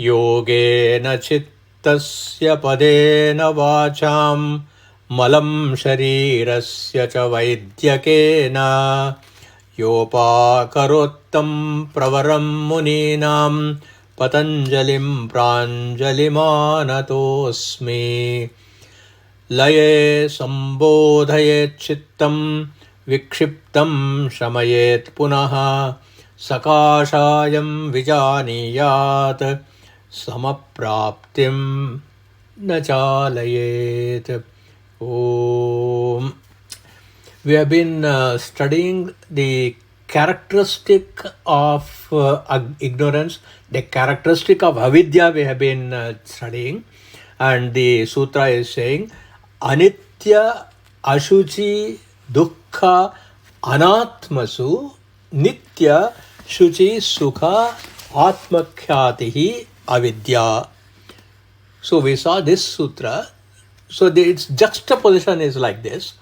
योगेन चित्तस्य पदेन वाचां मलं शरीरस्य च वैद्यकेन योपाकरोत्तं प्रवरं मुनीनां पतञ्जलिं प्राञ्जलिमानतोऽस्मि। लये सम्बोधयेच्चित्तं विक्षिप्तं शमयेत् पुनः सकाशायं विजानीयात् समप्राप्तिं न चालयेत्। Om. We have been studying the characteristic of ignorance, the characteristic of avidya we have been studying, and the sutra is saying anitya ashuchi dukkha anatmasu nitya shuchi sukha atmakhyatihi avidya. So we saw this sutra. So its juxtaposition is like this: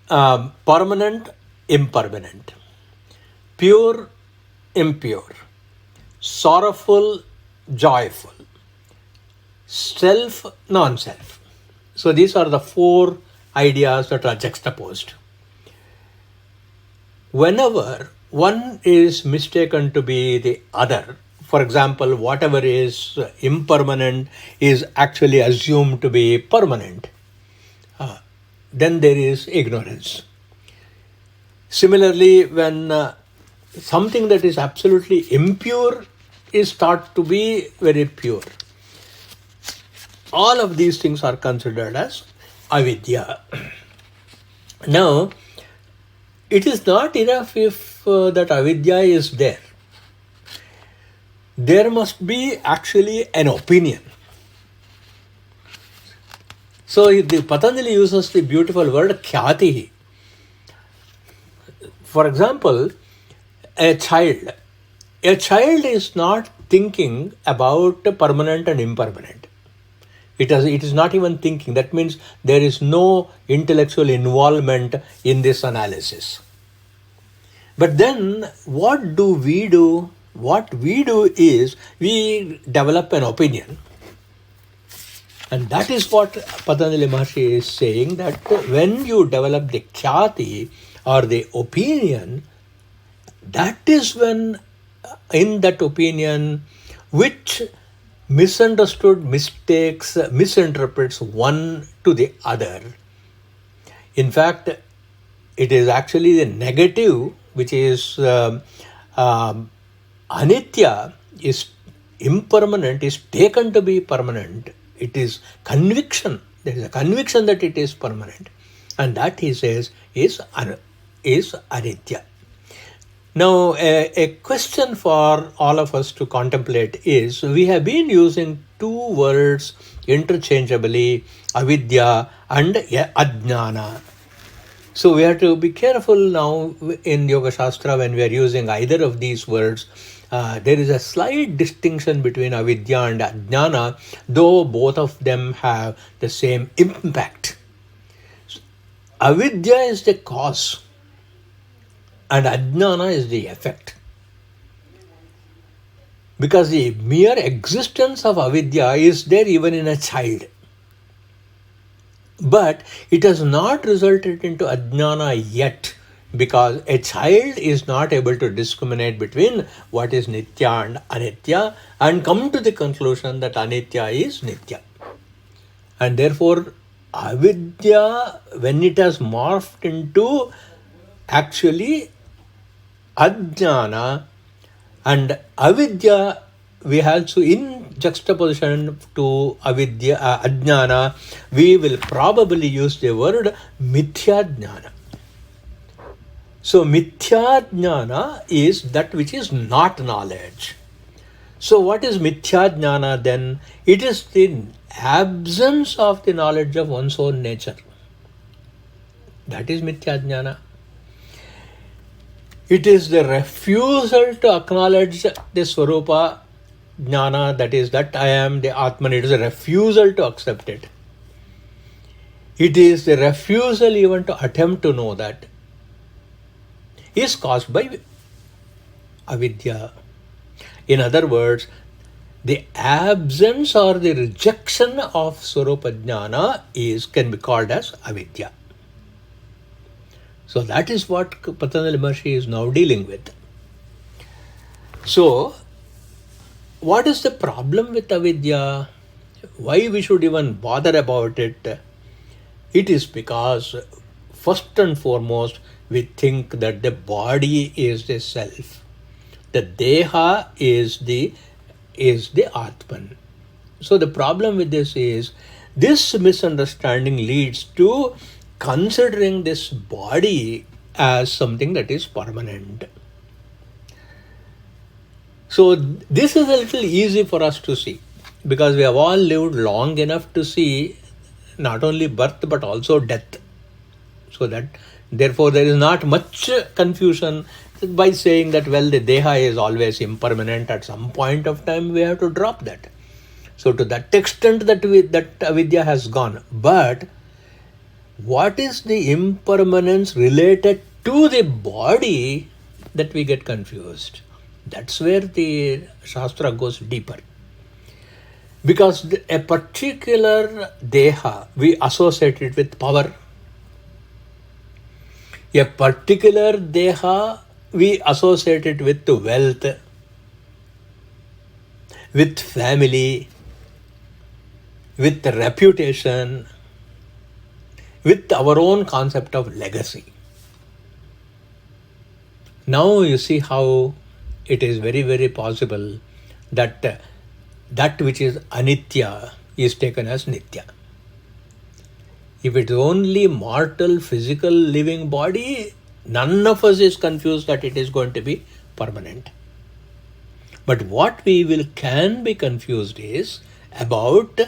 permanent, impermanent, pure, impure, sorrowful, joyful, self, non-self. So these are the four ideas that are juxtaposed. Whenever one is mistaken to be the other, for example, whatever is impermanent is actually assumed to be permanent, then there is ignorance. Similarly, when something that is absolutely impure is thought to be very pure, all of these things are considered as avidya. Now, it is not enough if that avidya is there. There must be actually an opinion. So the Patanjali uses the beautiful word khyatihi. For example, a child is not thinking about permanent and impermanent. It is not even thinking. That means there is no intellectual involvement in this analysis. But then what do we do? What we do is we develop an opinion. And that is what Patanjali Maharshi is saying, that when you develop the khyati or the opinion, that is when in that opinion which misunderstood, mistakes, misinterprets one to the other. In fact, it is actually the negative, which is anitya, is impermanent, is taken to be permanent. It is conviction. There is a conviction that it is permanent. And that, he says, is anitya. Now, a question for all of us to contemplate is, we have been using two words interchangeably, avidya and ajnana. So we have to be careful now in Yoga Shastra when we are using either of these words. There is a slight distinction between avidya and ajnana, though both of them have the same impact. Avidya is the cause and ajnana is the effect. Because the mere existence of avidya is there even in a child. But it has not resulted into ajnana yet, because a child is not able to discriminate between what is nitya and anitya and come to the conclusion that anitya is nitya. And therefore, avidya, when it has morphed into actually ajnana, and avidya, we have to, in juxtaposition to avidya, ajnana, we will probably use the word mithya jnana. So mithya jnana is that which is not knowledge. So what is mithya jnana then? It is the absence of the knowledge of one's own nature. That is mithya jnana. It is the refusal to acknowledge the Swarupa jnana, that is, that I am the Atman. It is a refusal to accept it. It is the refusal even to attempt to know that is caused by avidya. In other words, The absence or the rejection of Swarupa Jnana can be called as avidya. So that is what Patanjali Maharishi is now dealing with. So, what is the problem with avidya? Why we should even bother about it? It is because, first and foremost, we think that the body is the self. The deha is the Atman. So the problem with this is, this misunderstanding leads to considering this body as something that is permanent. So this is a little easy for us to see, because we have all lived long enough to see not only birth but also death. So that therefore there is not much confusion by saying that, well, the deha is always impermanent. At some point of time we have to drop that. So to that extent that avidya has gone. But what is the impermanence related to the body that we get confused? That's where the Shastra goes deeper. Because a particular deha, we associate it with power. A particular deha, we associate it with wealth, with family, with reputation, with our own concept of legacy. Now you see how it is very, very possible that that which is anitya is taken as nitya. If it's only mortal, physical, living body, none of us is confused that it is going to be permanent. But what we can be confused is about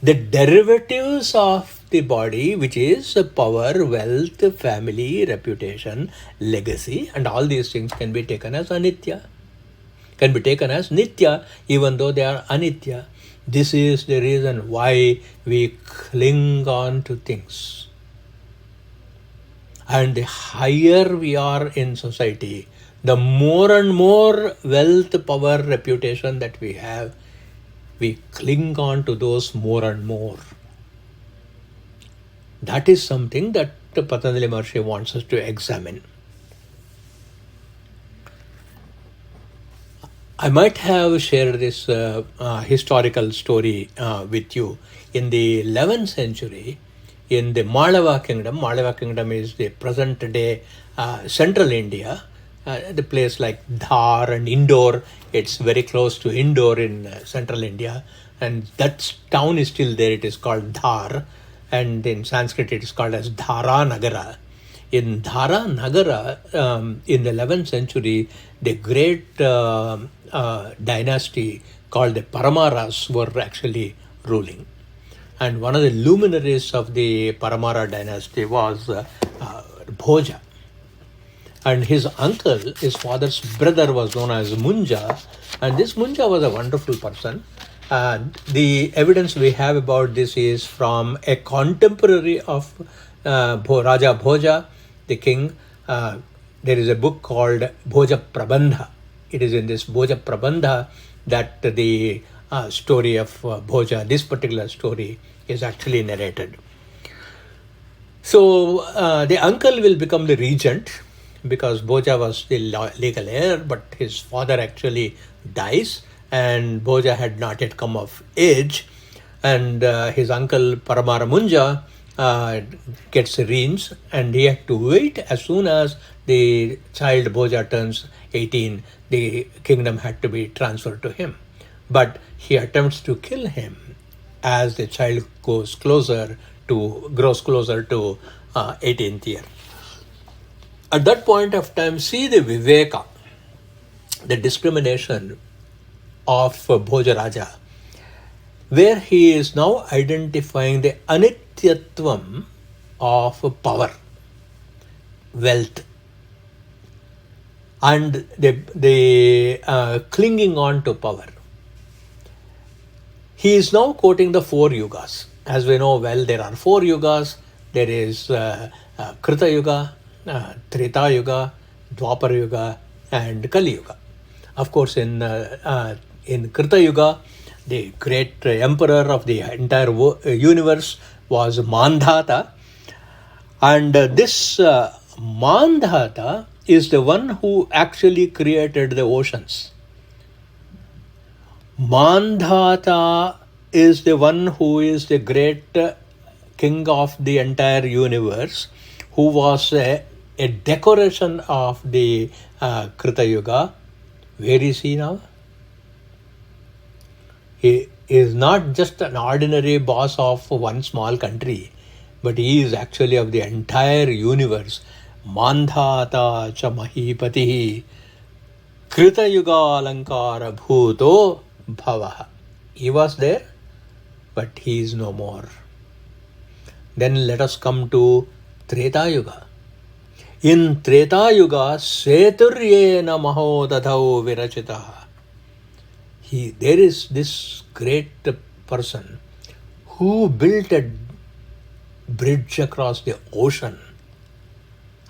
the derivatives of the body, which is power, wealth, family, reputation, legacy, and all these things can be taken as anitya, can be taken as nitya, even though they are anitya. This is the reason why we cling on to things. And the higher we are in society, the more and more wealth, power, reputation that we have, we cling on to those more and more. That is something that Patanjali Maharishi wants us to examine. I might have shared this historical story with you. In the 11th century, in the Malava kingdom is the present day central India, the place like Dhar and Indore. It's very close to Indore in central India, and that town is still there. It is called Dhar, and in Sanskrit it is called as Dhara Nagara. In Dhara Nagara, in the 11th century, the great dynasty called the Paramaras were actually ruling. And one of the luminaries of the Paramara dynasty was Bhoja. And his uncle, his father's brother, was known as Munja. And this Munja was a wonderful person. The evidence we have about this is from a contemporary of Raja Bhoja, the king. There is a book called Bhoja Prabandha. It is in this Bhoja Prabandha that the story of Bhoja, this particular story, is actually narrated. So the uncle will become the regent, because Bhoja was the legal heir, but his father actually dies, and Bhoja had not yet come of age, and his uncle Paramara Munja gets the reins, and he had to wait. As soon as the child Bhoja turns 18, the kingdom had to be transferred to him. But he attempts to kill him as the child grows closer to 18th year. At that point of time, see the viveka, the discrimination of Bhoja Raja, where he is now identifying the anityatvam of power, wealth, and the clinging on to power. He is now quoting the 4 yugas. As we know well, there are 4 yugas. There is Krita Yuga, Treta Yuga, Dwapara Yuga, and Kali Yuga. Of course, in In Krita Yuga, the great emperor of the entire universe was Mandhata. And this Mandhata is the one who actually created the oceans. Mandhata is the one who is the great king of the entire universe, who was a decoration of the Krita Yuga. Where is he now? He is not just an ordinary boss of one small country, but he is actually of the entire universe. Mandhata cha mahipatihi Krita Yuga alankara bhuto bhavaha. He was there, but he is no more. Then let us come to Treta Yuga. In Treta Yuga, Seturyena mahodadhau virachitaha. There is this great person who built a bridge across the ocean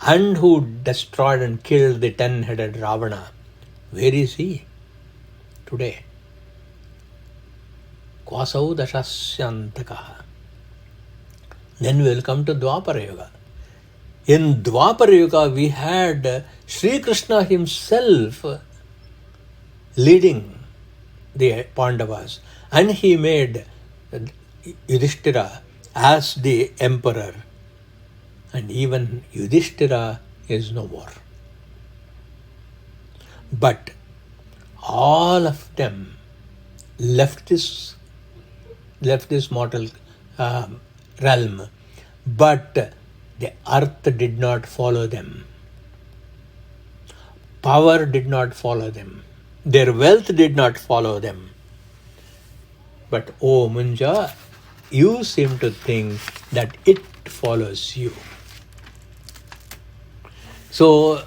and who destroyed and killed the 10-headed Ravana. Where is he today? Kvasau dashasyantakaha. Then we will come to Dwapara Yuga. In Dwapara Yuga, we had Sri Krishna himself leading the Pandavas, and he made Yudhishthira as the emperor, and even Yudhishthira is no more. But all of them left this mortal realm, but the earth did not follow them. Power did not follow them. Their wealth did not follow them. But oh Munja, you seem to think that it follows you. So,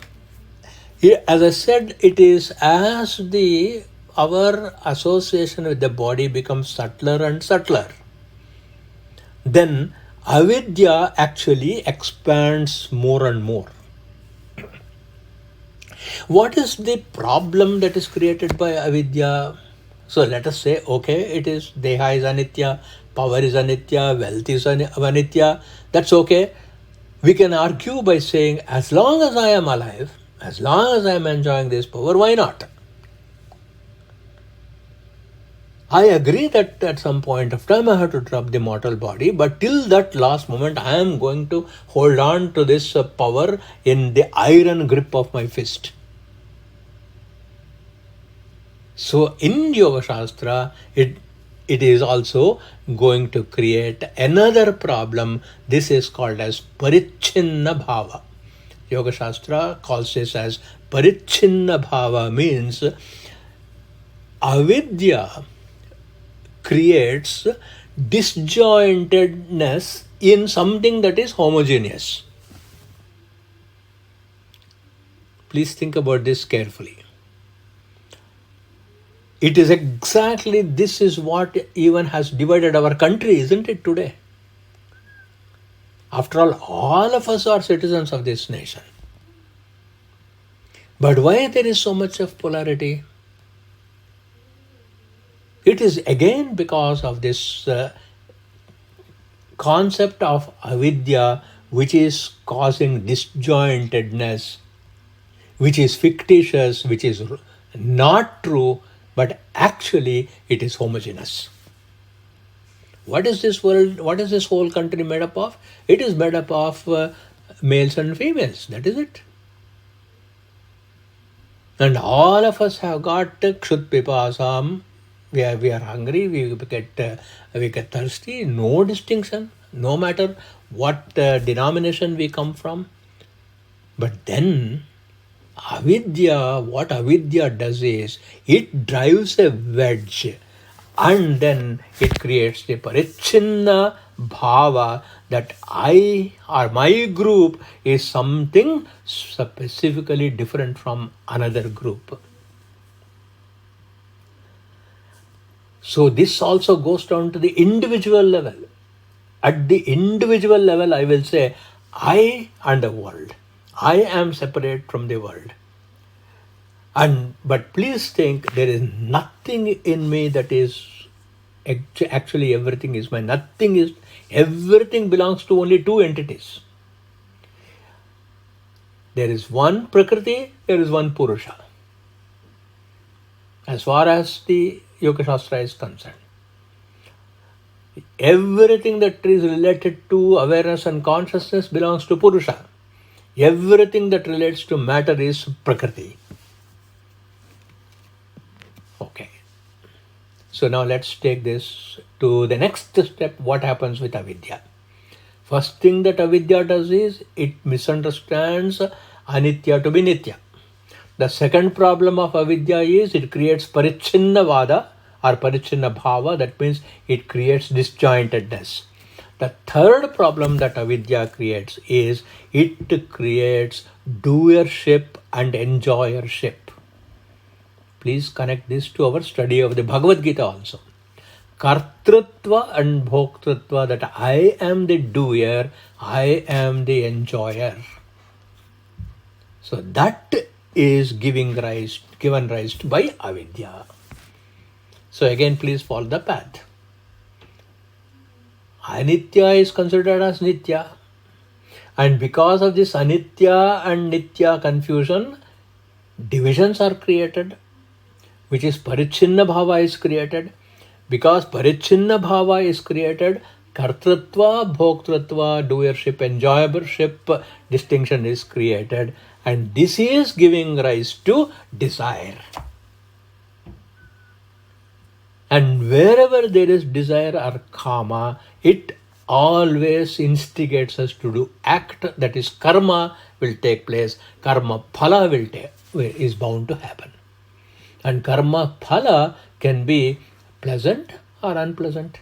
as I said, it is as our association with the body becomes subtler and subtler, then avidya actually expands more and more. What is the problem that is created by avidya? So let us say, okay, it is deha is anitya, power is anitya, wealth is anitya. That's okay. We can argue by saying, as long as I am alive, as long as I am enjoying this power, why not? I agree that at some point of time I have to drop the mortal body, but till that last moment I am going to hold on to this power in the iron grip of my fist. So in Yoga Shastra, it is also going to create another problem. This is called as Parichinna Bhava. Yoga Shastra calls this as Parichinna Bhava, means avidya creates disjointedness in something that is homogeneous. Please think about this carefully. It is exactly this is what even has divided our country, isn't it, today? After all of us are citizens of this nation. But why there is so much of polarity? It is again because of this concept of avidya, which is causing disjointedness, which is fictitious, which is not true, but actually it is homogeneous. What is this world, what is this whole country made up of? It is made up of males and females, that is it. And all of us have got kshut pipasam. We are hungry, we get thirsty, no distinction, no matter what denomination we come from. But then avidya, what avidya does is, it drives a wedge and then it creates the parichinna bhava that I or my group is something specifically different from another group. So this also goes down to the individual level. At the individual level, I will say, I and the world. I am separate from the world. But please think, there is nothing in me that is actually everything is mine. Everything belongs to only two entities. There is one Prakriti, there is one Purusha. As far as the Yoga Shastra is concerned, everything that is related to awareness and consciousness belongs to Purusha. Everything that relates to matter is Prakriti. Okay. So now let's take this to the next step. What happens with avidya? First thing that avidya does is it misunderstands anitya to be nitya. The second problem of avidya is it creates parichinna vada or parichinna bhava. That means it creates disjointedness. The third problem that avidya creates is it creates doership and enjoyership. Please connect this to our study of the Bhagavad Gita also. Kartrutva and bhoktrutva, that I am the doer, I am the enjoyer. So that is given rise by avidya. So again, please follow the path. Anitya is considered as nitya. And because of this anitya and nitya confusion, divisions are created, which is parichinna bhava is created. Because parichinna bhava is created, kartrutva, bhoktrutva, doership, enjoyership distinction is created. And this is giving rise to desire. And wherever there is desire or kama, it always instigates us to do act, that is karma will take place. Karma phala is bound to happen. And karma phala can be pleasant or unpleasant.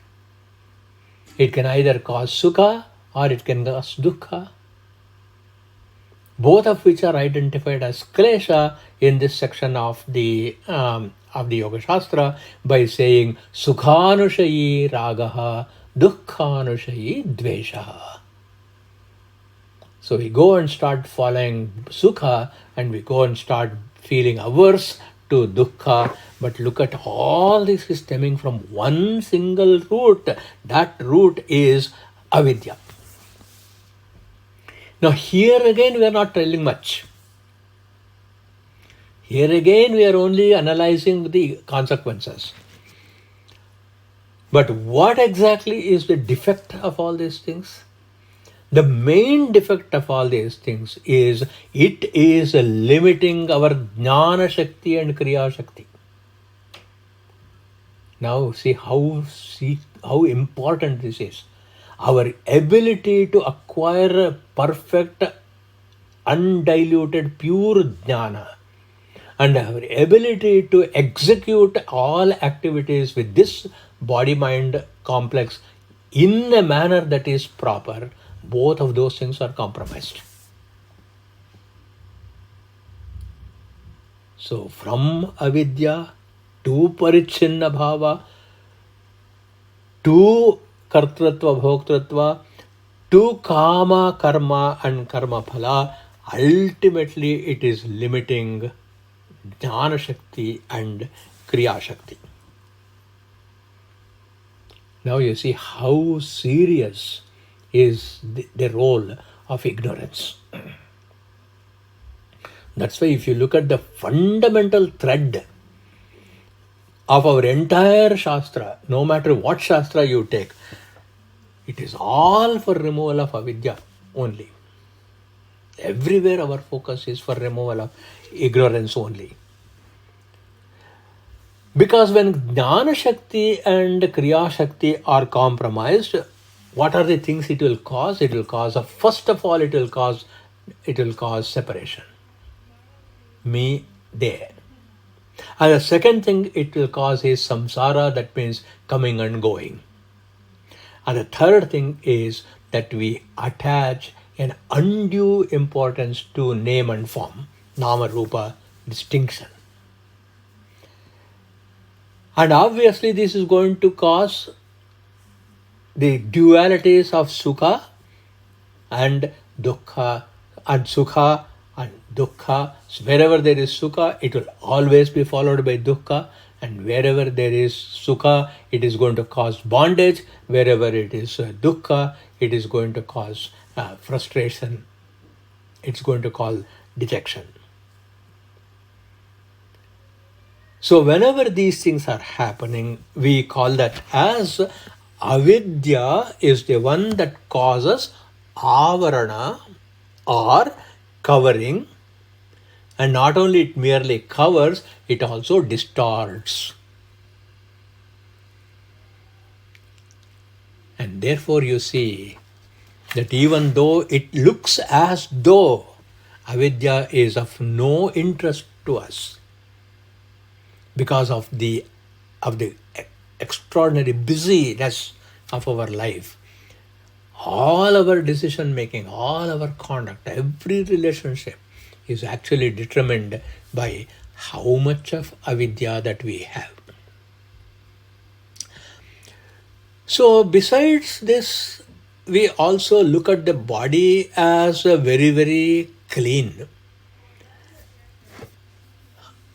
It can either cause sukha or it can cause dukkha, both of which are identified as klesha in this section of the Yoga Shastra by saying sukhanushayi ragaha, dukkhanushayi dveshaha. So we go and start following sukha and we go and start feeling averse to dukkha. But look at all this is stemming from one single root. That root is avidya. Now here again we are not telling much. Here again we are only analyzing the consequences. But what exactly is the defect of all these things? The main defect of all these things is it is limiting our jnana shakti and kriya shakti. Now see how important this is. Our ability to acquire perfect, undiluted, pure jnana and our ability to execute all activities with this body-mind complex in a manner that is proper, both of those things are compromised. So from avidya to parichinna bhava to kartrutva bhoktrutva to kama karma and karma phala, ultimately it is limiting jnana shakti and kriya shakti. Now you see how serious is the role of ignorance. That's why if you look at the fundamental thread of our entire Shastra, no matter what Shastra you take, it is all for removal of avidya only. Everywhere our focus is for removal of ignorance only. Because when Jnana Shakti and Kriya Shakti are compromised, what are the things it will cause? It will cause, first of all, it will cause separation. Me, they. And the second thing it will cause is samsara, that means coming and going. And the third thing is that we attach an undue importance to name and form, nama rupa distinction. And obviously this is going to cause the dualities of sukha and dukkha, and sukha and dukkha. So wherever there is sukha, it will always be followed by dukkha. And wherever there is sukha, it is going to cause bondage. Wherever it is dukkha, it is going to cause frustration. It's going to cause dejection. So whenever these things are happening, we call that as avidya is the one that causes avarana or covering, and not only it merely covers, it also distorts. And therefore you see that even though it looks as though avidya is of no interest to us, because of the extraordinary busyness of our life, all our decision making, all our conduct, every relationship is actually determined by how much of avidya that we have. So besides this, we also look at the body as a very, very clean.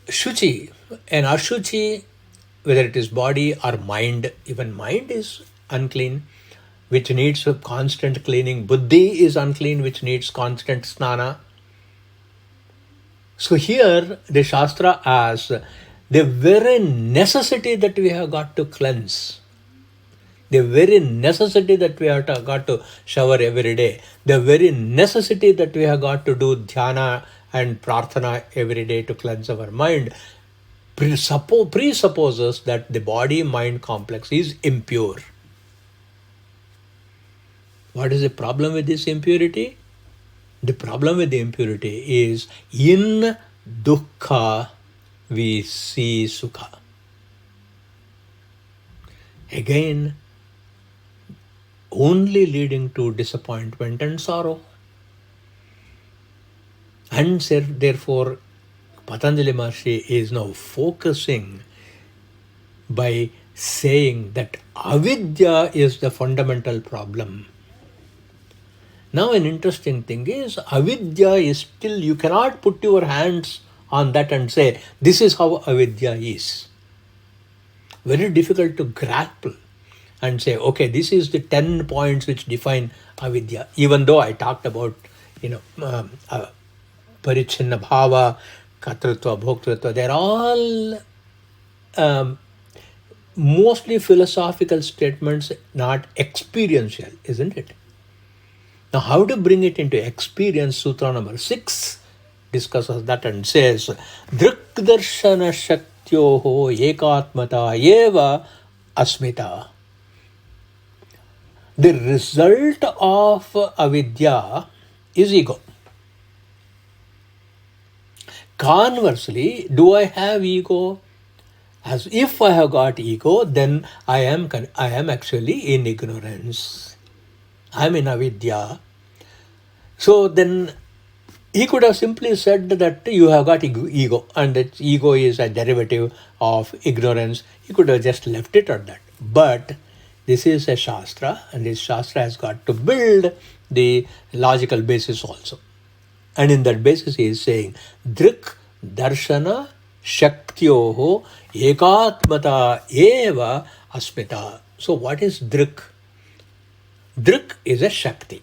Shuchi and ashuchi, whether it is body or mind, even mind is unclean, which needs a constant cleaning. Buddhi is unclean, which needs constant snana. So here the Shastra asks the very necessity that we have got to cleanse, the very necessity that we have got to shower every day, the very necessity that we have got to do dhyana and prarthana every day to cleanse our mind, presupposes that the body-mind complex is impure. What is the problem with this impurity? The problem with the impurity is in dukkha we see sukha. Again, only leading to disappointment and sorrow. And therefore, Patanjali Maharshi is now focusing by saying that avidya is the fundamental problem. Now an interesting thing is, avidya is still, you cannot put your hands on that and say, this is how avidya is. Very difficult to grapple and say, okay, this is the 10 points which define avidya. Even though I talked about, parichinna bhava, katritva, bhoktritva, they're all mostly philosophical statements, not experiential, isn't it? Now, how to bring it into experience? Sutra number 6 discusses that and says, Drikdarshana shaktyoho ekatmata eva asmita. The result of avidya is ego. Conversely, do I have ego? As if I have got ego, then I am actually in ignorance. I am in avidya. So then he could have simply said that you have got ego and that ego is a derivative of ignorance. He could have just left it at that. But this is a Shastra, and this Shastra has got to build the logical basis also. And in that basis he is saying, Drik Darshana Shaktyoho Ekatmata Eva Asmita. So what is Drik? Drik is a Shakti.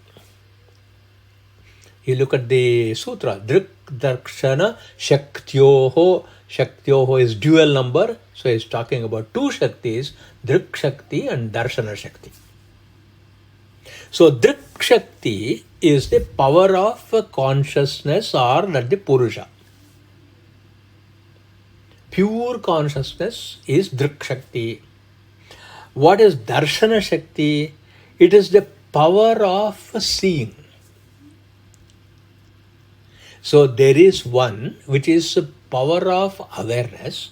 You look at the sutra, Drik Darshana Shaktyoho. Shaktyoho is dual number, so he's talking about two Shaktis, Drik Shakti and Darshana Shakti. So Drik Shakti is the power of consciousness or the Purusha. Pure consciousness is Drik Shakti. What is Darshana Shakti? It is the power of seeing. So there is one which is the power of awareness,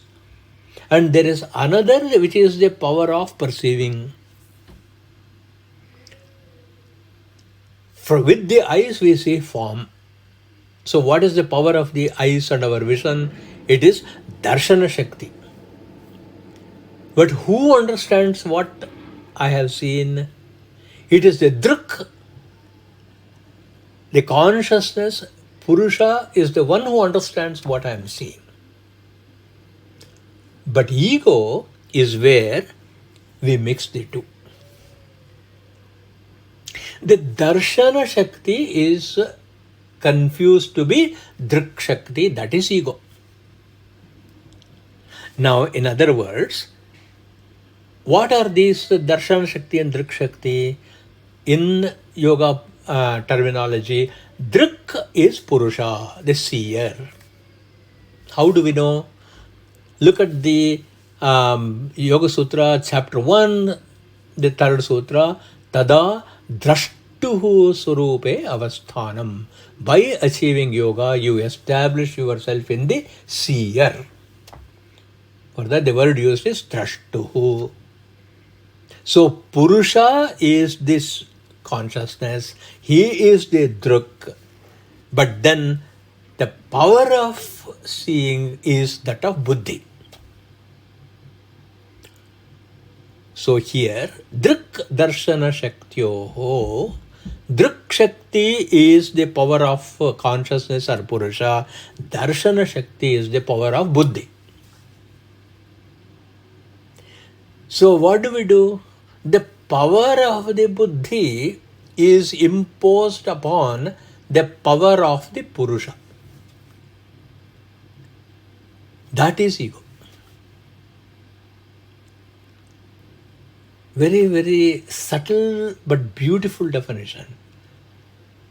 and there is another which is the power of perceiving. With the eyes we see form. So what is the power of the eyes and our vision? It is Darshana Shakti. But who understands what I have seen? It is the Drik, the consciousness Purusha is the one who understands what I am seeing. But ego is where we mix the two. The Darshana Shakti is confused to be Drik Shakti, that is ego. Now, in other words, what are these Darshana Shakti and Drik Shakti? In yoga terminology, Drik is Purusha, the seer. How do we know? Look at the Yoga Sutra, chapter 1, the third sutra, Tada Drashtuhu Surupe Avasthanam. By achieving yoga, you establish yourself in the seer. For that, the word used is Drashtuhu. So, Purusha is this consciousness, he is the Druk, but then the power of seeing is that of Buddhi. So here, Drik Darshana Shaktyoho, Drik Shakti is the power of consciousness or Purusha, Darshana Shakti is the power of Buddhi. So what do? The power of the Buddhi is imposed upon the power of the Purusha. That is ego. Very, very subtle but beautiful definition.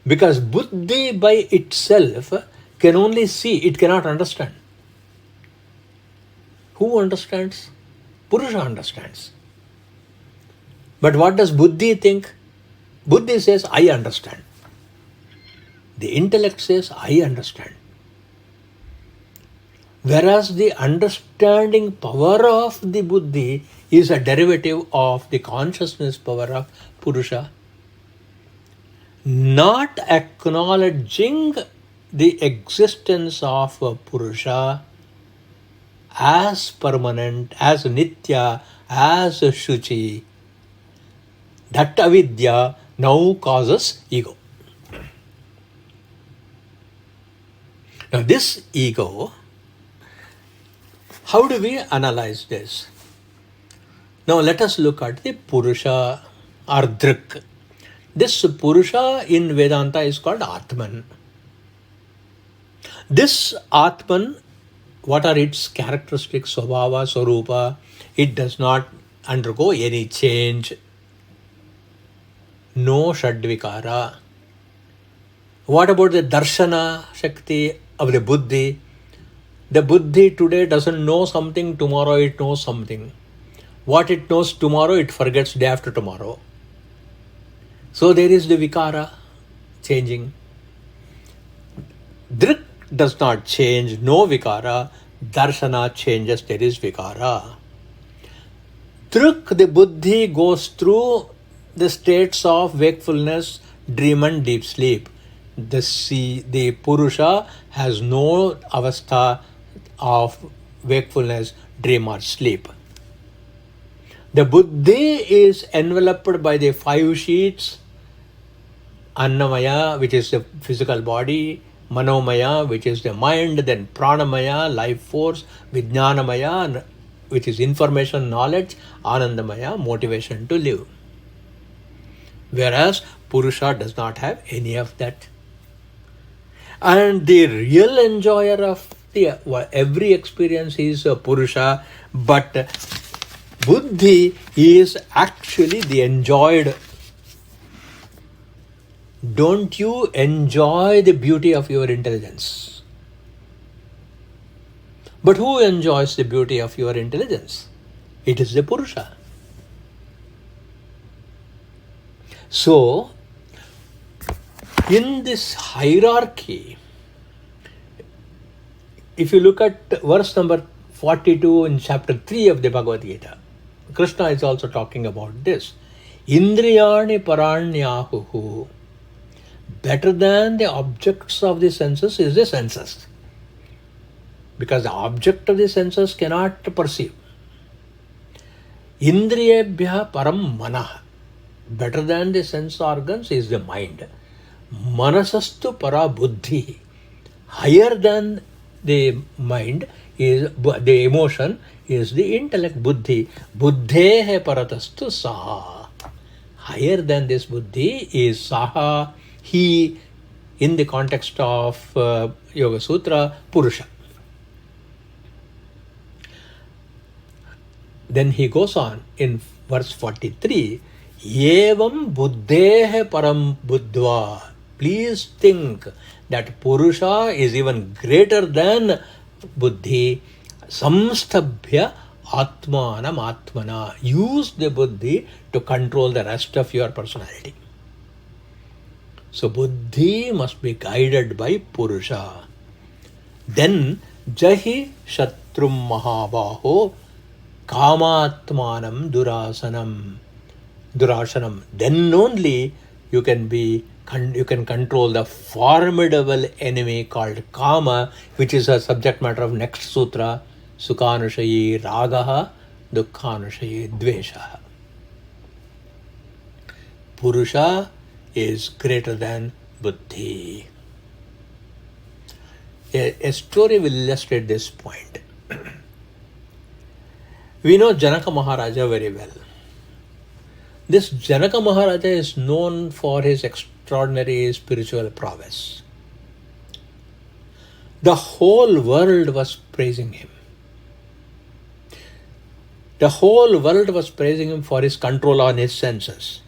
Because Buddhi by itself can only see, it cannot understand. Who understands? Purusha understands. But what does Buddhi think? Buddhi says, I understand. The intellect says, I understand. Whereas the understanding power of the Buddhi is a derivative of the consciousness power of Purusha. Not acknowledging the existence of Purusha as permanent, as Nitya, as Shuchi, that avidya now causes ego. Now this ego, how do we analyze this? Now let us look at the Purusha or Drik. This Purusha in Vedanta is called Atman. This Atman, what are its characteristics, Svabhava, Swarupa? It does not undergo any change. No Shadvikara. What about the Darshana Shakti of the Buddhi? The Buddhi today doesn't know something, tomorrow it knows something. What it knows tomorrow, it forgets day after tomorrow. So there is the Vikara changing. Drik does not change, no Vikara. Darshana changes, there is Vikara. Drik, the Buddhi, goes through the states of wakefulness, dream and deep sleep. The Purusha has no avastha of wakefulness, dream or sleep. The Buddhi is enveloped by the 5 sheets, Annamaya, which is the physical body, Manomaya, which is the mind, then Pranamaya, life force, Vijnanamaya, which is information, knowledge, Anandamaya, motivation to live. Whereas Purusha does not have any of that. And the real enjoyer of every experience is Purusha, but Buddhi is actually the enjoyed. Don't you enjoy the beauty of your intelligence? But who enjoys the beauty of your intelligence? It is the Purusha. So, in this hierarchy, if you look at verse number 42 in chapter 3 of the Bhagavad Gita, Krishna is also talking about this. Indriyani paranyahuhu. Better than the objects of the senses is the senses. Because the object of the senses cannot perceive. Indriyebhya param manah. Better than the sense organs is the mind. Manasastu para buddhi. Higher than the mind is the emotion, is the intellect, buddhi. Buddhehe paratastu saha. Higher than this buddhi is saha, he, in the context of Yoga Sutra, Purusha. Then he goes on in verse 43, Evam buddhehe param buddhva. Please think that Purusha is even greater than buddhi. Samstabhya atmanam atmana. Use the buddhi to control the rest of your personality. So buddhi must be guided by Purusha. Then jahi shatrum mahabaho kamatmanam durashanam. Then only you can control the formidable enemy called kama, which is a subject matter of next sutra, sukhanushayi ragaha dukkhanushayi dveshaha. Purusha is greater than buddhi. A story will illustrate this point. We know Janaka Maharaja very well. This Janaka Maharaja is known for his extraordinary spiritual prowess. The whole world was praising him. The whole world was praising him for his control on his senses.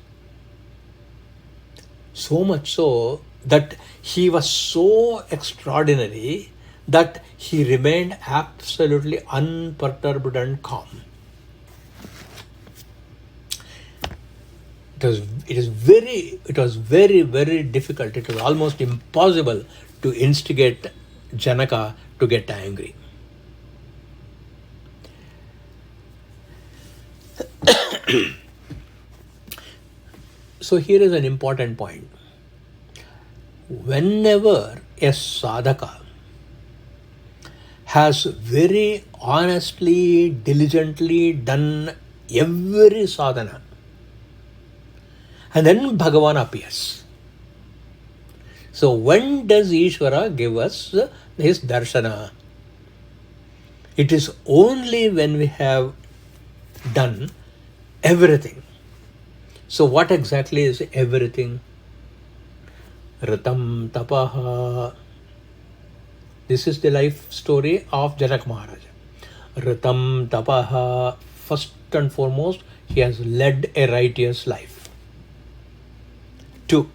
So much so that he was so extraordinary that he remained absolutely unperturbed and calm. It was very, very difficult. It was almost impossible to instigate Janaka to get angry. So here is an important point. Whenever a sadhaka has very honestly, diligently done every sadhana, and then Bhagavan appears. So when does Ishvara give us his darshana? It is only when we have done everything. So what exactly is everything? Ritam tapaha. This is the life story of Janaka Maharaja. Ritam tapaha. First and foremost, he has led a righteous life. 2.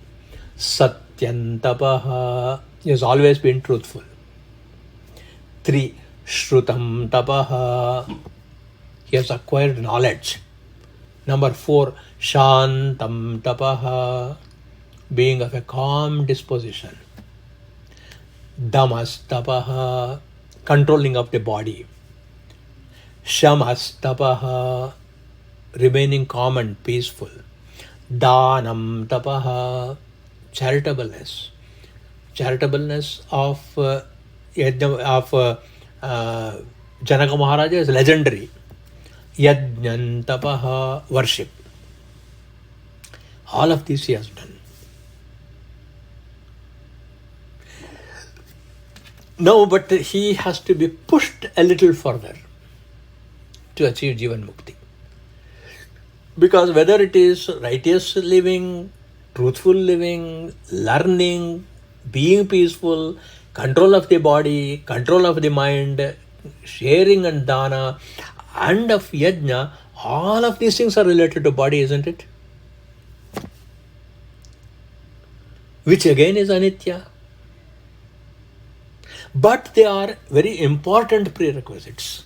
Satyam tapaha. He has always been truthful. 3. Shrutam tapaha. He has acquired knowledge. Number 4. Shantam tapaha. Being of a calm disposition. Damas tapaha. Controlling of the body. Shamas tapaha. Remaining calm and peaceful. Danam tapaha. Charitableness. Charitableness of Janaka Maharaja is legendary. Yajnan tapaha. Worship. All of this he has done. No, but he has to be pushed a little further to achieve Jivan Mukti. Because whether it is righteous living, truthful living, learning, being peaceful, control of the body, control of the mind, sharing and dana, and of yajna, all of these things are related to body, isn't it? Which again is anitya. But they are very important prerequisites.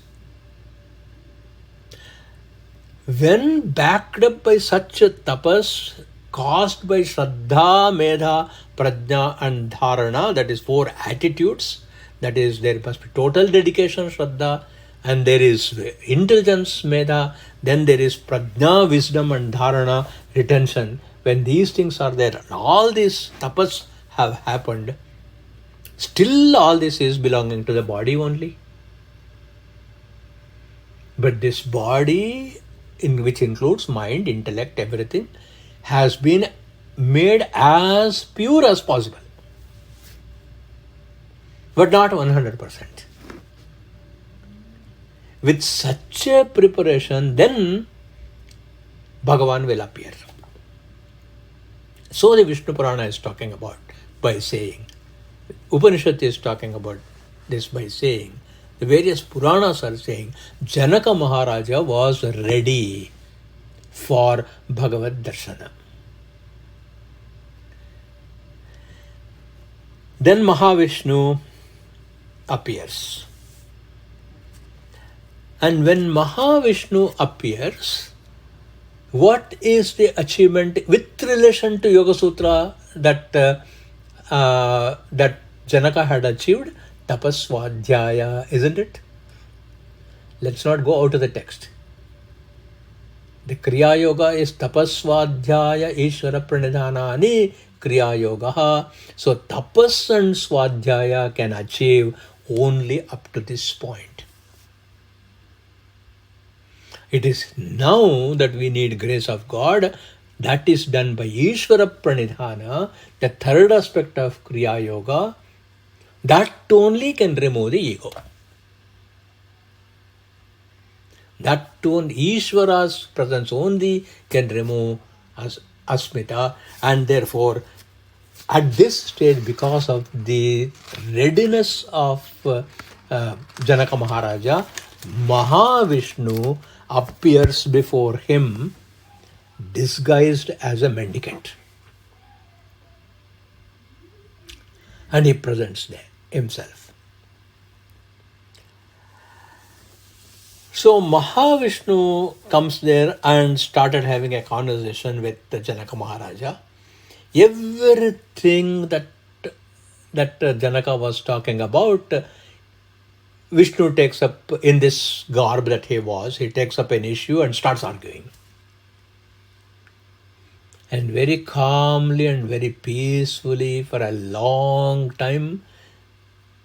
When backed up by such a tapas caused by Shraddha, Medha, Prajna and Dharana, that is 4 attitudes, that is there must be total dedication, Shraddha, and there is intelligence, Medha, then there is Prajna, wisdom and Dharana, retention. When these things are there, and all these tapas have happened, still all this is belonging to the body only. But this body, in which includes mind, intellect, everything, has been made as pure as possible. but not 100%. With such a preparation, then Bhagavan will appear. So the Vishnu Purana is talking about by saying, Upanishad is talking about this by saying, the various Puranas are saying, Janaka Maharaja was ready for Bhagavad Darshana. Then Mahavishnu appears. And when Mahavishnu appears, what is the achievement with relation to Yoga Sutra that Janaka had achieved? Tapaswadhyaya, isn't it? Let's not go out of the text. The Kriya Yoga is Tapaswadhyaya Ishvara Pranidhanani Kriya Yoga. So Tapas and Swadhyaya can achieve only up to this point. It is now that we need grace of God. That is done by Ishvara Pranidhana, the third aspect of Kriya Yoga. That only can remove the ego. That only, Ishvara's presence only can remove asmita, and therefore at this stage, because of the readiness of Janaka Maharaja, Mahavishnu appears before him disguised as a mendicant. And he presents there himself. So Mahavishnu comes there and started having a conversation with Janaka Maharaja. Everything that Janaka was talking about, Vishnu takes up in this garb that he takes up an issue and starts arguing. And very calmly and very peacefully for a long time,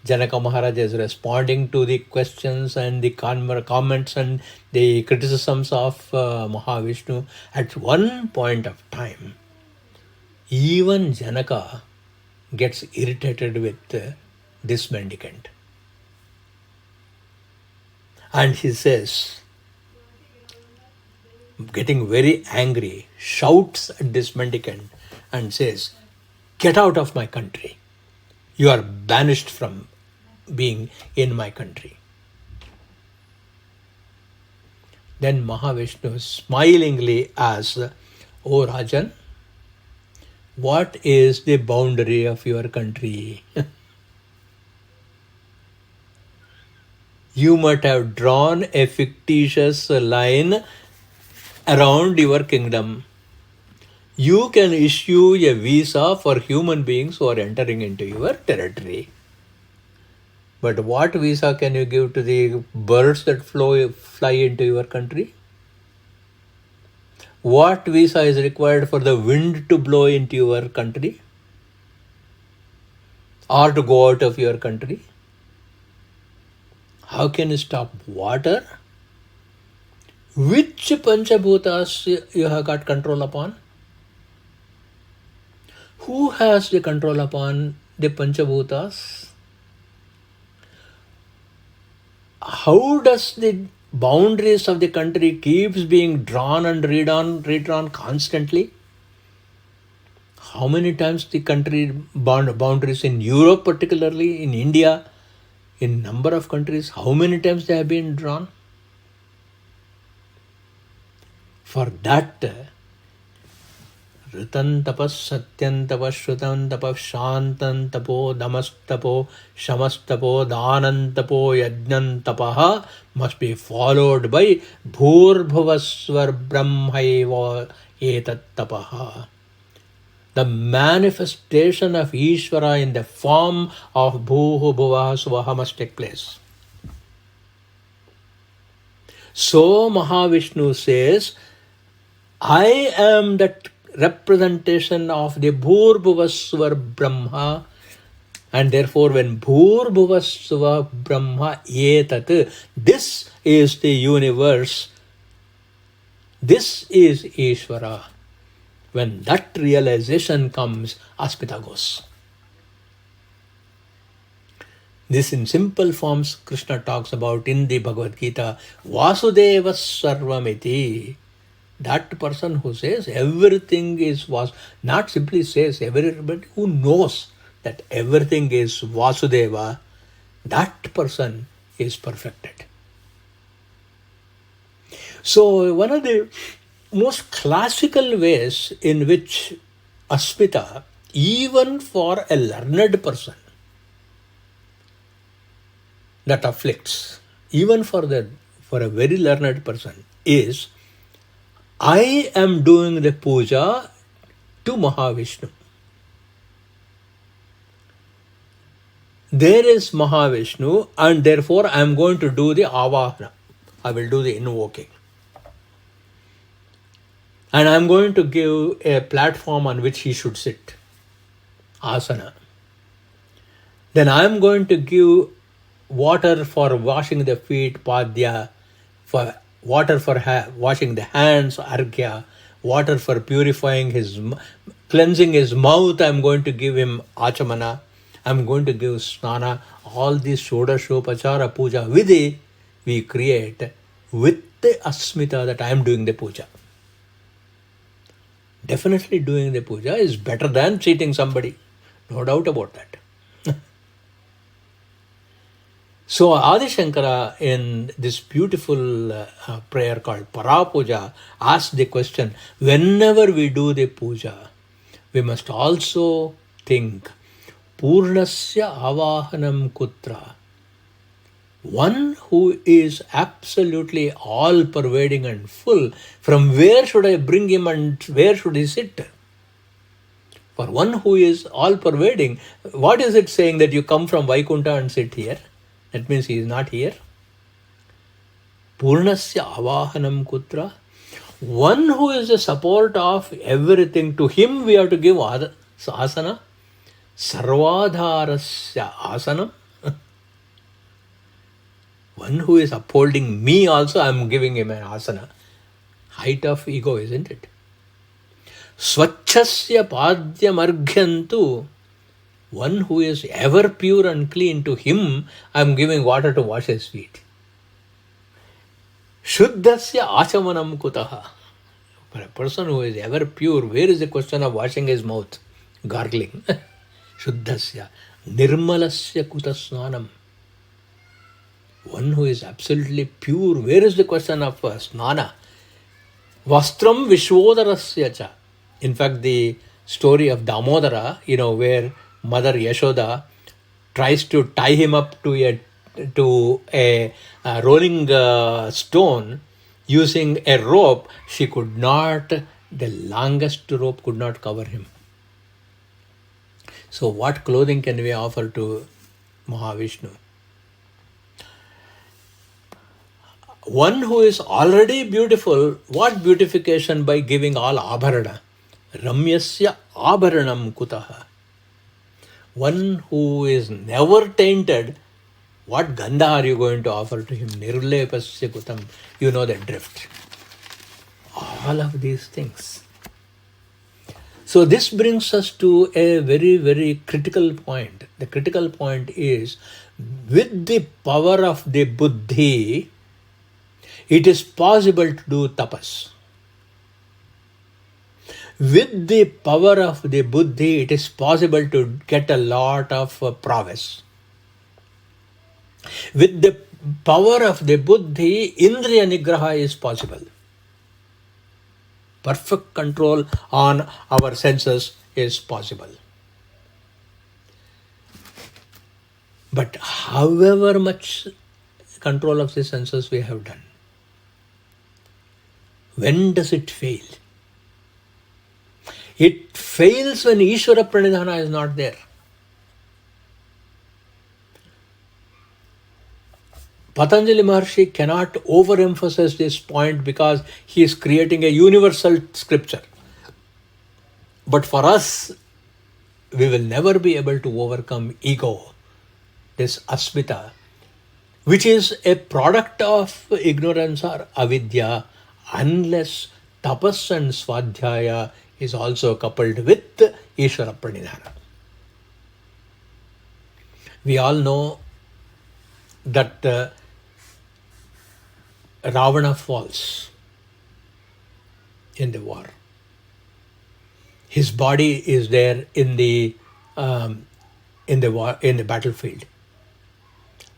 Janaka Maharaja is responding to the questions and the comments and the criticisms of Mahavishnu. At one point of time, even Janaka gets irritated with this mendicant. And he says, getting very angry, shouts at this mendicant and says, "Get out of my country. You are banished from being in my country." Then Mahavishnu smilingly asks, "O Rajan, what is the boundary of your country?" You might have drawn a fictitious line around your kingdom. You can issue a visa for human beings who are entering into your territory. But what visa can you give to the birds that fly into your country? What visa is required for the wind to blow into your country? Or to go out of your country? How can you stop water? Which Panchabhutas you have got control upon? Who has the control upon the Panchabhutas? How does the boundaries of the country keeps being drawn and redrawn constantly? How many times the country boundaries in Europe, particularly in India, in number of countries, how many times they have been drawn? For that, Ritan tapas satyam tapas shrutam tapas shantam tapo damastapo shamastapo dhanantapo yajnam tapaha must be followed by bhurbhuvasvar brahmaiva etat tapaha. The manifestation of Ishvara in the form of Bhuhu Bhuvaha Suvaha must take place. So Mahavishnu says, I am that representation of the Bhurbhuvasvar Brahma, and therefore when Bhurbhuvasva Brahma etat, this is the universe, this is Ishvara. When that realization comes, Asmita goes. This in simple forms Krishna talks about in the Bhagavad Gita, Vasudeva Sarvamiti. That person who says everything is not simply says everything, but who knows that everything is Vasudeva, that person is perfected. So one of the most classical ways in which Asmita, even for a learned person, that afflicts, even for a very learned person, is I am doing the puja to Mahavishnu. There is Mahavishnu, and therefore I am going to do the avahana. I will do the invoking. And I am going to give a platform on which he should sit, asana. Then I am going to give water for washing the feet, padya, for water for washing the hands, arghya, water for purifying cleansing his mouth. I am going to give him achamana. I am going to give snana. All these shodashopachara puja vidhi we create with the asmita that I am doing the puja. Definitely doing the puja is better than cheating somebody. No doubt about that. So Adi Shankara in this beautiful prayer called Parapuja asked the question, whenever we do the puja, we must also think, Purnasya avahanam kutra. One who is absolutely all-pervading and full, from where should I bring him and where should he sit? For one who is all-pervading, what is it saying that you come from Vaikuntha and sit here? That means he is not here. Purnasya avahanam kutra. One who is the support of everything, to him we have to give asana. Sarvadharasya asanam. One who is upholding me also, I am giving him an asana. Height of ego, isn't it? Swachasya padyam arghyantu. One who is ever pure and clean, to him I am giving water to wash his feet. Shuddhasya achamanam kutaha. For a person who is ever pure, where is the question of washing his mouth? Gargling. Shuddhasya. Nirmalasya kutasnanam. One who is absolutely pure, where is the question of snana? Vastram vishwodarasya cha. In fact, the story of Damodara, where Mother Yashoda tries to tie him up to a rolling stone using a rope, she could not, the longest rope could not cover him. So what clothing can we offer to Mahavishnu? One who is already beautiful, what beautification by giving all abharana? Ramyasya abharanam kutaha. One who is never tainted, what gandha are you going to offer to him? Nirlepasya kutam. You know the drift. All of these things. So this brings us to a very, very critical point. The critical point is, with the power of the buddhi, it is possible to do tapas. With the power of the buddhi, it is possible to get a lot of prowess. With the power of the buddhi, indriya nigraha is possible. Perfect control on our senses is possible. But however much control of the senses we have done, when does it fail? It fails when Ishvara Pranidhana is not there. Patanjali Maharshi cannot overemphasize this point because he is creating a universal scripture. But for us, we will never be able to overcome ego, this asmita, which is a product of ignorance or avidya, unless tapas and swadhyaya is also coupled with Ishvara Pranidhana. We all know that Ravana falls in the war. His body is there in the war, in the battlefield.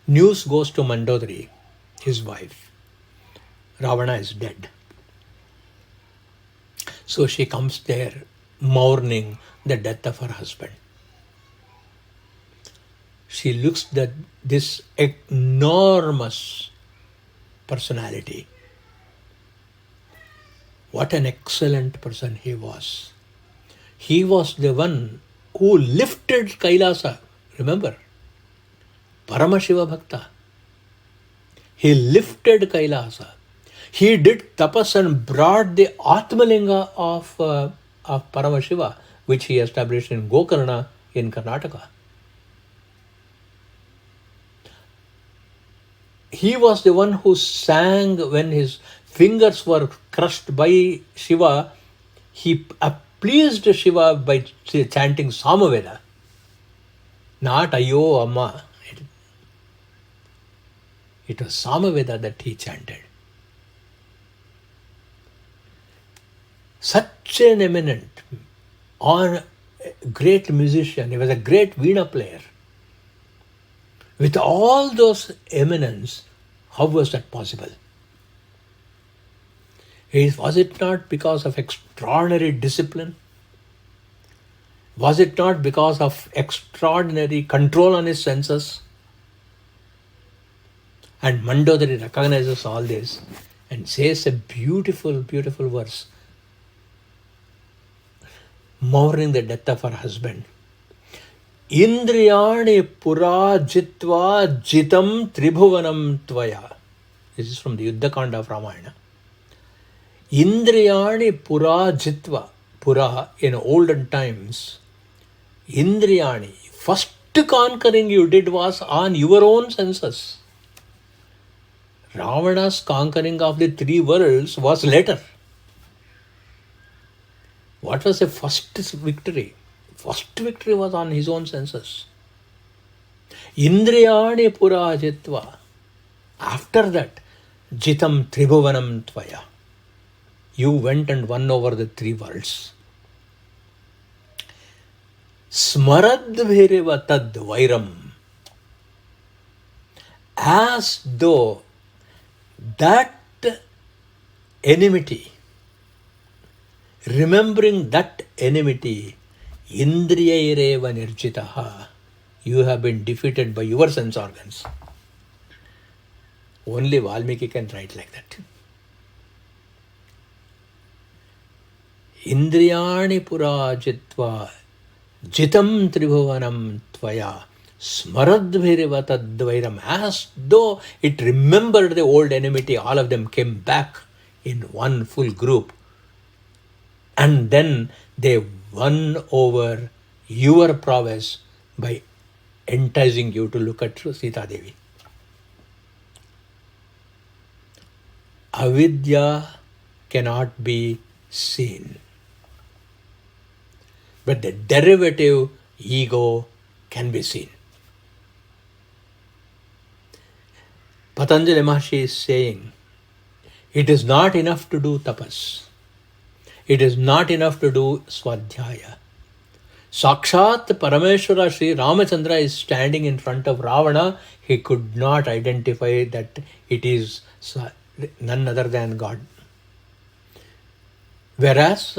News goes to Mandodari, his wife. Ravana is dead. So she comes there mourning the death of her husband. She looks at this enormous personality. What an excellent person he was. He was the one who lifted Kailasa. Remember? Paramashiva Bhakta. He lifted Kailasa. He did tapas and brought the Atmalinga of Paramashiva, which he established in Gokarna in Karnataka. He was the one who sang when his fingers were crushed by Shiva. He pleased Shiva by chanting Samaveda, not Ayo Amma. It was Samaveda that he chanted. Such an eminent, great musician. He was a great Veena player. With all those eminence, how was that possible? Was it not because of extraordinary discipline? Was it not because of extraordinary control on his senses? And Mandodari recognizes all this and says a beautiful, beautiful verse, mourning the death of her husband. Indriyani pura jitva jitam tribhuvanam tvaya. This is from the Yuddha Kanda of Ramayana. Indriyani pura jitva. Pura, in olden times, Indriyani, first conquering you did was on your own senses. Ravana's conquering of the three worlds was later. What was the first victory? First victory was on his own senses. Indriyani pura jitva. After that, jitam tribhuvanam tvaya. You went and won over the three worlds. Smarad bhiriva tad vairam. As though that enmity, remembering that enmity, indriyaireva nirjitaha, you have been defeated by your sense organs. Only Valmiki can write like that. Indriyani pura jitva jitam tribhuvanam tvaya smaradbhiriva tadvairam. As though it remembered the old enmity, all of them came back in one full group. And then they won over your prowess by enticing you to look at Sita Devi. Avidya cannot be seen, but the derivative ego can be seen. Patanjali Maharshi is saying, it is not enough to do tapas. It is not enough to do swadhyaya. Sakshat Parameshwara Sri Ramachandra is standing in front of Ravana. He could not identify that it is none other than God. Whereas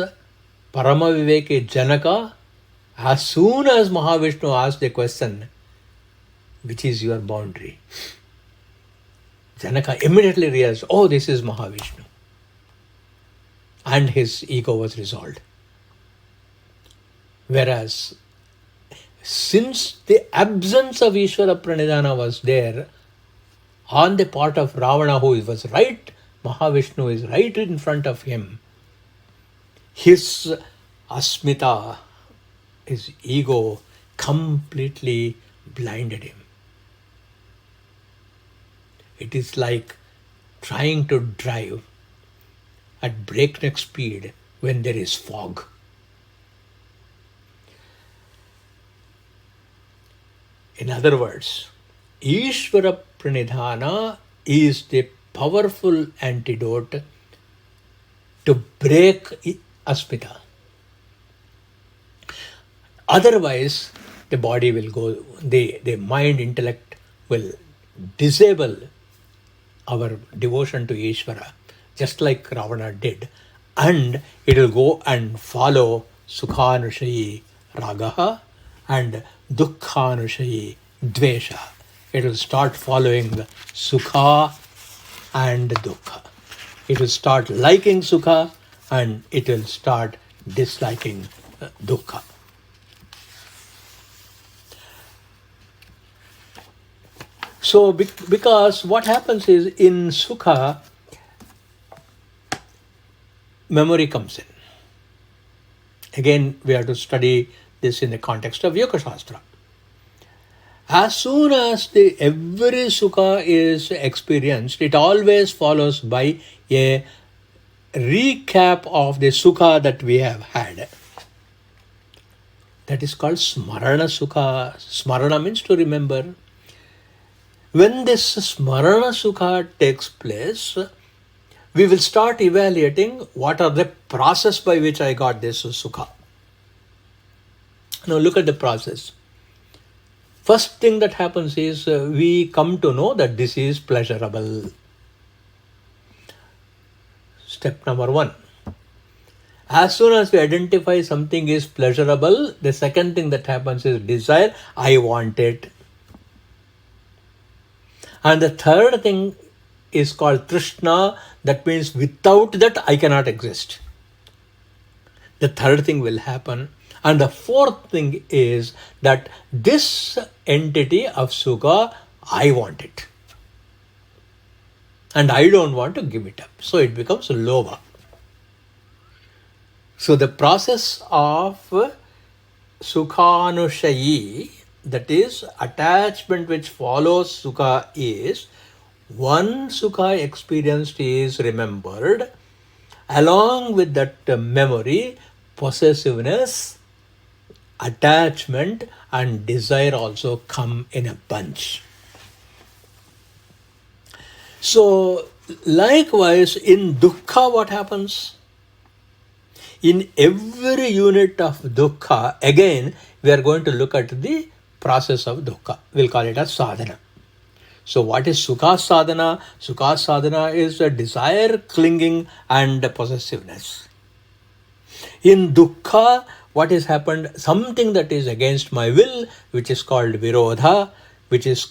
Paramaviveki Janaka, as soon as Mahavishnu asked the question, which is your boundary? Janaka immediately realized, oh, this is Mahavishnu. And his ego was resolved. Whereas, since the absence of Ishvara Pranidhana was there, on the part of Ravana, who was right, Mahavishnu is right in front of him, his asmita, his ego, completely blinded him. It is like trying to drive at breakneck speed when there is fog. In other words, Ishvara pranidhana is the powerful antidote to break asmita. Otherwise, the body will go, the mind, intellect will disable our devotion to Ishvara, just like Ravana did, and it will go and follow Sukhanushayi Ragaha and Dukkhanushayi Dvesha. It will start following Sukha and Dukkha. It will start liking Sukha and it will start disliking Dukkha. So, because what happens is, in Sukha, memory comes in. Again, we have to study this in the context of Yoga Shastra. As soon as every Sukha is experienced, it always follows by a recap of the Sukha that we have had. That is called Smarana Sukha. Smarana means to remember. When this Smarana Sukha takes place, we will start evaluating what are the process by which I got this Sukha. Now look at the process. First thing that happens is we come to know that this is pleasurable. Step number 1. As soon as we identify something is pleasurable, the second thing that happens is desire. I want it. And the third thing is called Trishna. That means without that I cannot exist. The third thing will happen. And the fourth thing is that this entity of Sukha, I want it. And I don't want to give it up. So it becomes Lobha. So the process of Sukhanushayi, that is attachment which follows Sukha, is one Sukha experienced is remembered. Along with that memory, possessiveness, attachment and desire also come in a bunch. So likewise in Dukkha, what happens? In every unit of Dukkha, again we are going to look at the process of Dukkha. We'll call it as sadhana. So what is Sukha sadhana? Sukha sadhana is a desire, clinging and possessiveness. In Dukkha, what has happened? Something that is against my will, which is called Virodha, which is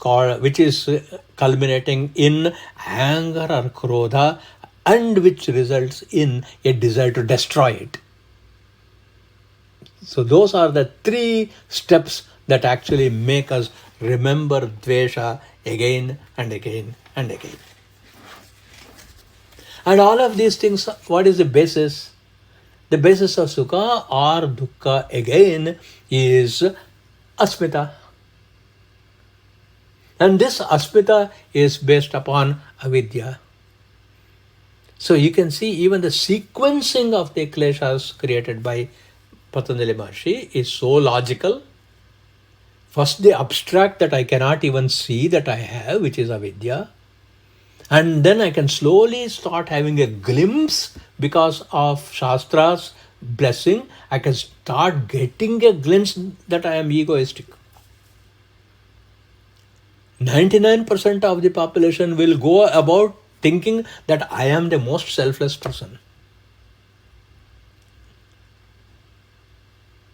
culminating in anger or Krodha, and which results in a desire to destroy it. So those are the 3 steps that actually make us remember Dvesha again and again and again. And all of these things, what is the basis? The basis of Sukha or Dukkha again is Asmita. And this Asmita is based upon Avidya. So you can see even the sequencing of the kleshas created by Patanjali Maharshi is so logical. First the abstract that I cannot even see that I have, which is avidya. And then I can slowly start having a glimpse because of Shastra's blessing. I can start getting a glimpse that I am egoistic. 99% of the population will go about thinking that I am the most selfless person.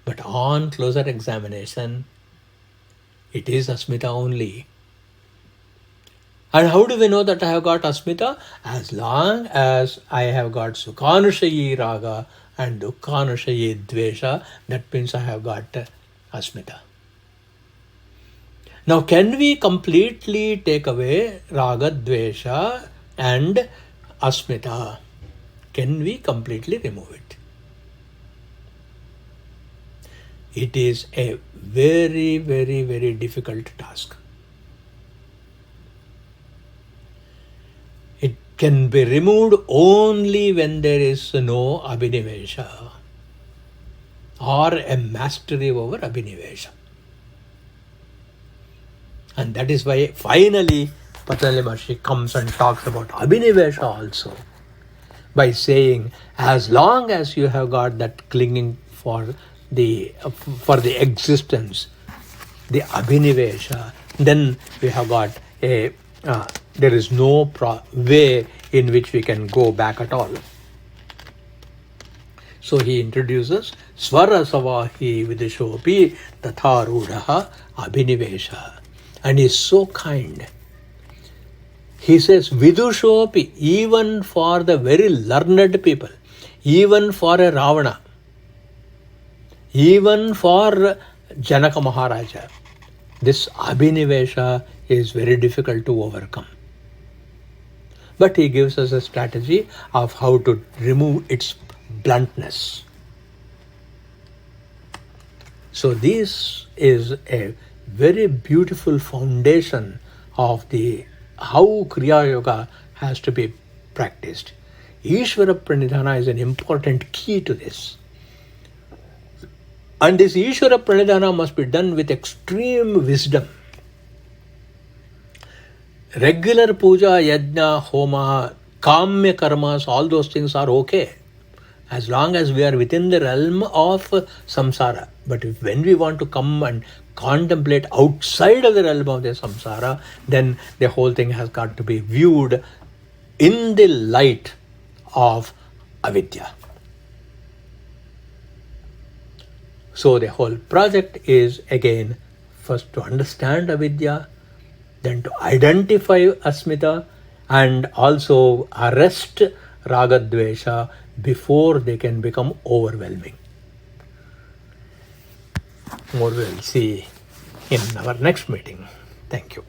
But on closer examination, it is Asmita only. And how do we know that I have got Asmita? As long as I have got Sukhanushayi Raga and Dukkhanushayi Dvesha, that means I have got Asmita. Now, can we completely take away Raga, Dvesha and Asmita? Can we completely remove it? It is a very, very, very difficult task. It can be removed only when there is no Abhinivesha or a mastery over Abhinivesha. And that is why finally Patanjali Maharshi comes and talks about Abhinivesha also by saying, as long as you have got that clinging for the existence, the Abhinivesha, then we have got there is no way in which we can go back at all. So he introduces Swara Savahi Vidishopi Tatharudaha Abhinivesha. And he's so kind. He says, Vidushopi, even for the very learned people, even for a Ravana, even for Janaka Maharaja, this Abhinivesha is very difficult to overcome. But he gives us a strategy of how to remove its bluntness. So this is a very beautiful foundation of the how Kriya Yoga has to be practiced. Ishvara Pranidhana is an important key to this. And this Ishvara Pranidhana must be done with extreme wisdom. Regular puja, yajna, homa, kamya karmas, all those things are okay, as long as we are within the realm of samsara. But when we want to come and contemplate outside of the realm of the samsara, then the whole thing has got to be viewed in the light of avidya. So the whole project is, again, first to understand avidya, then to identify asmita, and also arrest ragadvesha before they can become overwhelming. More we'll see in our next meeting. Thank you.